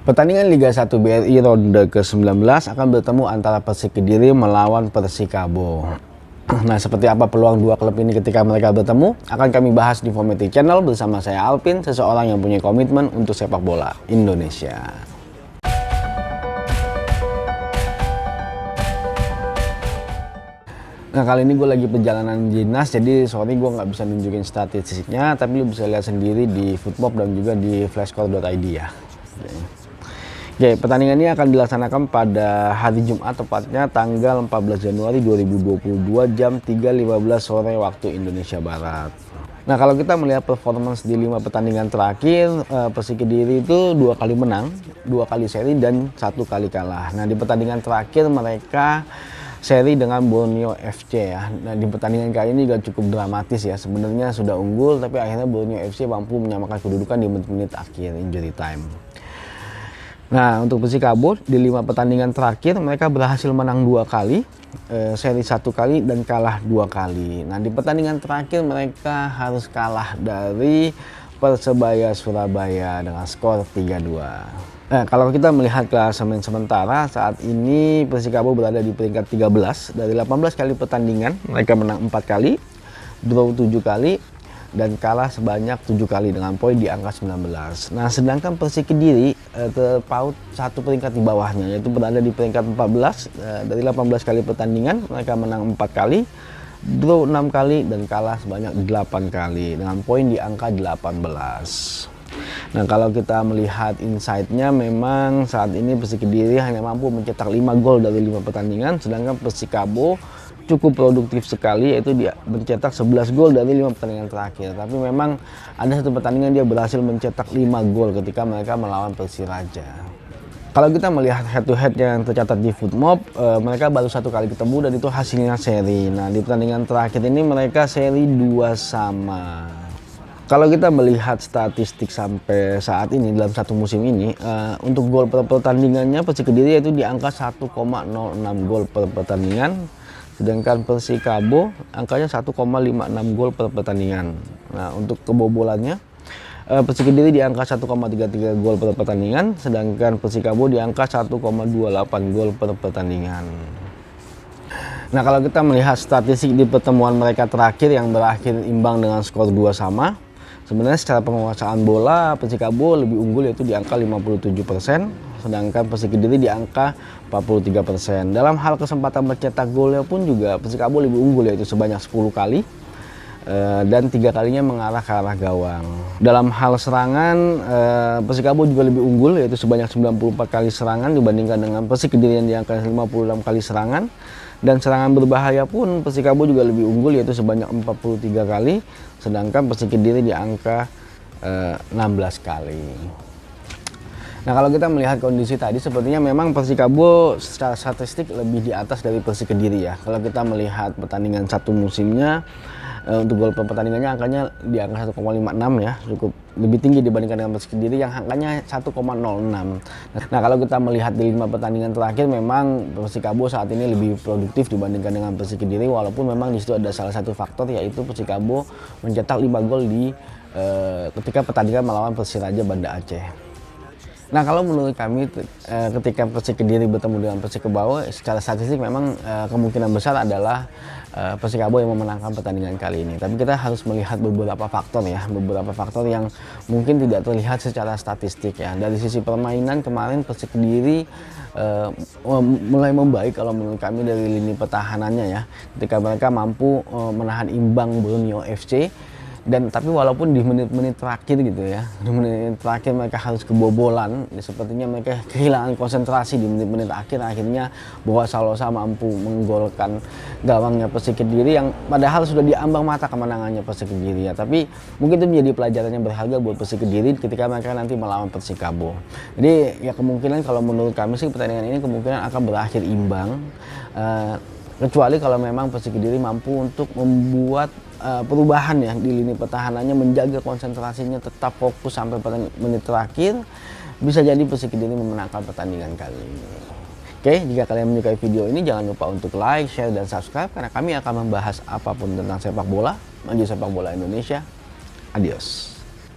Pertandingan Liga 1 BRI ronde ke-19 akan bertemu antara Persik Kediri melawan Persikabo. Nah, seperti apa peluang dua klub ini ketika mereka bertemu? Akan kami bahas di Formatic Channel bersama saya Alpin, seseorang yang punya komitmen untuk sepak bola Indonesia. Nah, kali ini gue lagi perjalanan dinas, jadi sorry gue nggak bisa nunjukin statistiknya, tapi lu bisa lihat sendiri di Footmob dan juga di flashscore.id ya. Oke, pertandingan ini akan dilaksanakan pada hari Jumat, tepatnya tanggal 14 Januari 2022 jam 3.15 sore waktu Indonesia Barat. Nah, kalau kita melihat performance di 5 pertandingan terakhir, Persik Kediri itu 2 kali menang, 2 kali seri, dan 1 kali kalah. Nah, di pertandingan terakhir mereka seri dengan Borneo FC ya. Nah, di pertandingan kali ini juga cukup dramatis ya. Sebenarnya sudah unggul, tapi akhirnya Borneo FC mampu menyamakan kedudukan di menit-menit akhir injury time. Nah, untuk Persikabo di 5 pertandingan terakhir mereka berhasil menang 2 kali, seri 1 kali, dan kalah 2 kali. Nah, di pertandingan terakhir mereka harus kalah dari Persebaya Surabaya dengan skor 3-2. Nah, kalau kita melihat klasemen sementara, saat ini Persikabo berada di peringkat 13. Dari 18 kali pertandingan mereka menang 4 kali, draw 7 kali, dan kalah sebanyak 7 kali dengan poin di angka 19. Nah, sedangkan Persik Kediri terpaut 1 peringkat di bawahnya, yaitu berada di peringkat 14. Dari 18 kali pertandingan mereka menang 4 kali, draw 6 kali, dan kalah sebanyak 8 kali dengan poin di angka 18. Nah, kalau kita melihat insight-nya, memang saat ini Persik Kediri hanya mampu mencetak 5 gol dari 5 pertandingan, sedangkan Persikabo cukup produktif sekali, yaitu dia mencetak 11 gol dari 5 pertandingan terakhir. Tapi memang ada satu pertandingan dia berhasil mencetak 5 gol ketika mereka melawan Persiraja. Kalau kita melihat head to head yang tercatat di Footmob, mereka baru 1 kali ketemu dan itu hasilnya seri. Nah, di pertandingan terakhir ini mereka seri 2-2. Kalau kita melihat statistik sampai saat ini dalam satu musim ini, untuk gol per pertandingannya Persik Kediri itu di angka 1,06 gol per pertandingan. Sedangkan Persikabo angkanya 1,56 gol per pertandingan. Nah, untuk kebobolannya Persik Kediri di angka 1,33 gol per pertandingan, sedangkan Persikabo di angka 1,28 gol per pertandingan. Nah, kalau kita melihat statistik di pertemuan mereka terakhir yang berakhir imbang dengan skor 2-2, sebenarnya secara penguasaan bola Persikabo lebih unggul, yaitu di angka 57%, sedangkan Persik Kediri di angka 43%. Dalam hal kesempatan mencetak golnya pun juga Persikabo lebih unggul, yaitu sebanyak 10 kali, dan 3 kalinya mengarah ke arah gawang. Dalam hal serangan, Persikabo juga lebih unggul, yaitu sebanyak 94 kali serangan dibandingkan dengan Persik Kediri yang di angka 56 kali serangan. Dan serangan berbahaya pun Persikabo juga lebih unggul, yaitu sebanyak 43 kali, sedangkan Persik Kediri di angka 16 kali. Nah, kalau kita melihat kondisi tadi, sepertinya memang Persikabo secara statistik lebih di atas dari Persik Kediri ya. Kalau kita melihat pertandingan satu musimnya, untuk gol per pertandingannya angkanya di angka 1,56 ya, cukup lebih tinggi dibandingkan dengan Persik Kediri yang angkanya 1,06. Nah, kalau kita melihat di 5 pertandingan terakhir, memang Persikabo saat ini lebih produktif dibandingkan dengan Persik Kediri, walaupun memang di situ ada salah satu faktor, yaitu Persikabo mencetak 5 gol di ketika pertandingan melawan Persiraja Banda Aceh. Nah, kalau menurut kami ketika Persik Kediri bertemu dengan Persikabo, secara statistik memang kemungkinan besar adalah Persikabo yang memenangkan pertandingan kali ini. Tapi kita harus melihat beberapa faktor ya, beberapa faktor yang mungkin tidak terlihat secara statistik ya. Dari sisi permainan kemarin Persik Kediri mulai membaik kalau menurut kami dari lini pertahanannya ya, ketika mereka mampu menahan imbang Borneo FC. Dan tapi walaupun di menit-menit terakhir gitu ya, di menit terakhir mereka harus kebobolan, sepertinya mereka kehilangan konsentrasi di menit-menit akhir. Akhirnya Boa Salosa mampu menggolkan gawangnya Persik Kediri yang padahal sudah diambang mata kemenangannya Persik Kediri ya. Tapi mungkin itu menjadi pelajaran yang berharga buat Persik Kediri ketika mereka nanti melawan Persikabo. Jadi ya kemungkinan kalau menurut kami sih pertandingan ini kemungkinan akan berakhir imbang. Kecuali kalau memang Persik Kediri mampu untuk membuat perubahan ya di lini pertahanannya, menjaga konsentrasinya tetap fokus sampai menit terakhir, bisa jadi Persik Kediri memenangkan pertandingan kali ini. Oke, jika kalian menyukai video ini jangan lupa untuk like, share, dan subscribe karena kami akan membahas apapun tentang sepak bola, maju sepak bola Indonesia. Adios.